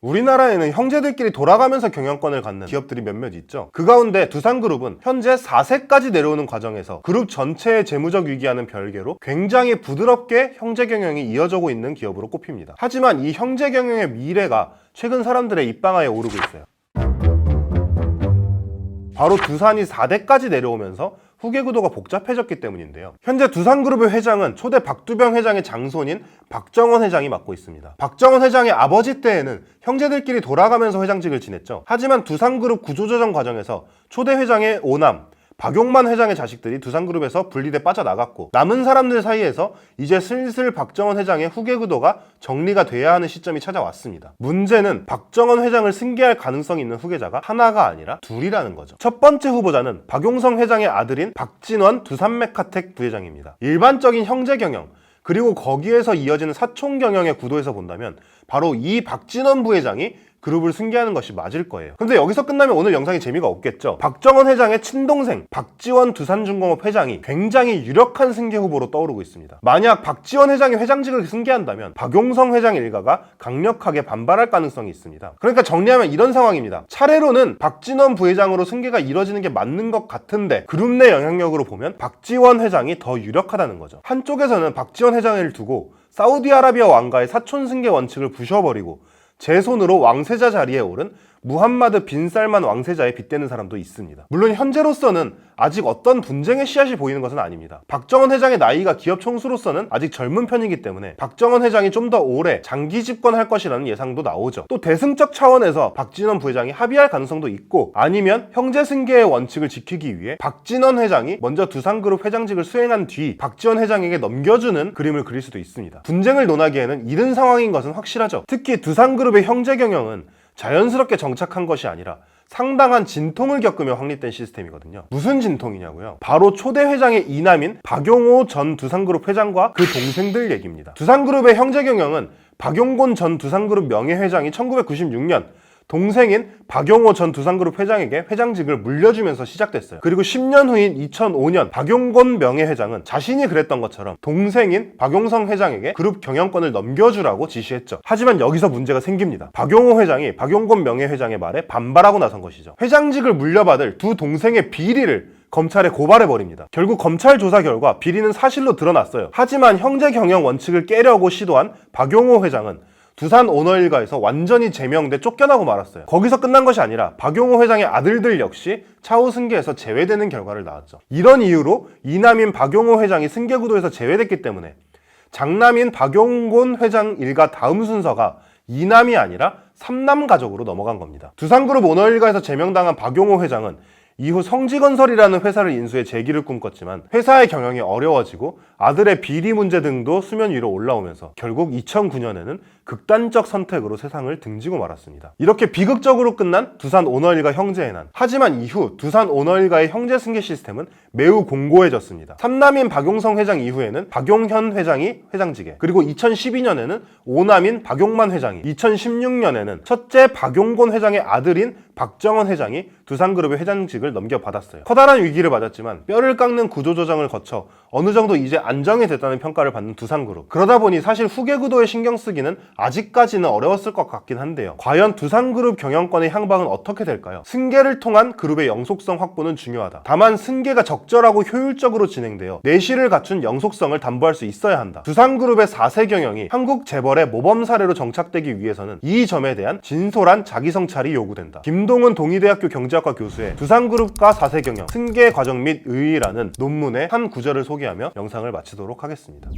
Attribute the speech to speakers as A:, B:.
A: 우리나라에는 형제들끼리 돌아가면서 경영권을 갖는 기업들이 몇몇 있죠. 그 가운데 두산그룹은 현재 4세까지 내려오는 과정에서 그룹 전체의 재무적 위기와는 별개로 굉장히 부드럽게 형제 경영이 이어지고 있는 기업으로 꼽힙니다. 하지만 이 형제 경영의 미래가 최근 사람들의 입방아에 오르고 있어요. 바로 두산이 4대까지 내려오면서 후계 구도가 복잡해졌기 때문인데요. 현재 두산그룹의 회장은 초대 박두병 회장의 장손인 박정원 회장이 맡고 있습니다. 박정원 회장의 아버지 때에는 형제들끼리 돌아가면서 회장직을 지냈죠. 하지만 두산그룹 구조조정 과정에서 초대 회장의 오남 박용만 회장의 자식들이 두산그룹에서 분리돼 빠져나갔고, 남은 사람들 사이에서 이제 슬슬 박정원 회장의 후계 구도가 정리가 돼야 하는 시점이 찾아왔습니다. 문제는 박정원 회장을 승계할 가능성이 있는 후계자가 하나가 아니라 둘이라는 거죠. 첫 번째 후보자는 박용성 회장의 아들인 박진원 두산메카텍 부회장입니다. 일반적인 형제 경영 그리고 거기에서 이어지는 사촌 경영의 구도에서 본다면 바로 이 박진원 부회장이 그룹을 승계하는 것이 맞을 거예요. 근데 여기서 끝나면 오늘 영상이 재미가 없겠죠. 박정원 회장의 친동생 박지원 두산중공업 회장이 굉장히 유력한 승계 후보로 떠오르고 있습니다. 만약 박지원 회장이 회장직을 승계한다면 박용성 회장 일가가 강력하게 반발할 가능성이 있습니다. 그러니까 정리하면 이런 상황입니다. 차례로는 박진원 부회장으로 승계가 이뤄지는 게 맞는 것 같은데 그룹 내 영향력으로 보면 박지원 회장이 더 유력하다는 거죠. 한쪽에서는 박지원 회장을 두고 사우디아라비아 왕가의 사촌 승계 원칙을 부셔버리고 제 손으로 왕세자 자리에 오른 무함마드 빈 살만 왕세자에 빗대는 사람도 있습니다. 물론 현재로서는 아직 어떤 분쟁의 씨앗이 보이는 것은 아닙니다. 박정원 회장의 나이가 기업 총수로서는 아직 젊은 편이기 때문에 박정원 회장이 좀 더 오래 장기 집권할 것이라는 예상도 나오죠. 또 대승적 차원에서 박진원 부회장이 합의할 가능성도 있고, 아니면 형제 승계의 원칙을 지키기 위해 박진원 회장이 먼저 두산그룹 회장직을 수행한 뒤 박지원 회장에게 넘겨주는 그림을 그릴 수도 있습니다. 분쟁을 논하기에는 이른 상황인 것은 확실하죠. 특히 두산그룹의 형제 경영은 자연스럽게 정착한 것이 아니라 상당한 진통을 겪으며 확립된 시스템이거든요. 무슨 진통이냐고요? 바로 초대 회장의 이남인 박용호 전 두산그룹 회장과 그 동생들 얘기입니다. 두산그룹의 형제 경영은 박용곤 전 두산그룹 명예회장이 1996년 동생인 박용호 전 두산그룹 회장에게 회장직을 물려주면서 시작됐어요. 그리고 10년 후인 2005년 박용곤 명예회장은 자신이 그랬던 것처럼 동생인 박용성 회장에게 그룹 경영권을 넘겨주라고 지시했죠. 하지만 여기서 문제가 생깁니다. 박용호 회장이 박용곤 명예회장의 말에 반발하고 나선 것이죠. 회장직을 물려받을 두 동생의 비리를 검찰에 고발해버립니다. 결국 검찰 조사 결과 비리는 사실로 드러났어요. 하지만 형제 경영 원칙을 깨려고 시도한 박용호 회장은 두산 오너 일가에서 완전히 제명돼 쫓겨나고 말았어요. 거기서 끝난 것이 아니라 박용호 회장의 아들들 역시 차후 승계에서 제외되는 결과를 낳았죠. 이런 이유로 이남인 박용호 회장이 승계 구도에서 제외됐기 때문에 장남인 박용곤 회장 일가 다음 순서가 이남이 아니라 삼남 가족으로 넘어간 겁니다. 두산그룹 오너 일가에서 제명당한 박용호 회장은 이후 성지건설이라는 회사를 인수해 재기를 꿈꿨지만 회사의 경영이 어려워지고 아들의 비리 문제 등도 수면 위로 올라오면서 결국 2009년에는 극단적 선택으로 세상을 등지고 말았습니다. 이렇게 비극적으로 끝난 두산 오너일가 형제의 난. 하지만 이후 두산 오너일가의 형제 승계 시스템은 매우 공고해졌습니다. 삼남인 박용성 회장 이후에는 박용현 회장이 회장직에, 그리고 2012년에는 오남인 박용만 회장이, 2016년에는 첫째 박용곤 회장의 아들인 박정원 회장이 두산그룹의 회장직을 넘겨받았어요. 커다란 위기를 맞았지만 뼈를 깎는 구조조정을 거쳐 어느 정도 이제 안정이 됐다는 평가를 받는 두산그룹. 그러다 보니 사실 후계 구도에 신경 쓰기는 아직까지는 어려웠을 것 같긴 한데요. 과연 두산그룹 경영권의 향방은 어떻게 될까요? 승계를 통한 그룹의 영속성 확보는 중요하다. 다만 승계가 적절하고 효율적으로 진행되어 내실을 갖춘 영속성을 담보할 수 있어야 한다. 두산그룹의 4세 경영이 한국 재벌의 모범 사례로 정착되기 위해서는 이 점에 대한 진솔한 자기성찰이 요구된다. 김동은 동의대학교 경제학과 교수의 두산그룹과 4세 경영, 승계 과정 및 의의라는 논문의 한 구절을 소개하며 영상을 마치도록 하겠습니다.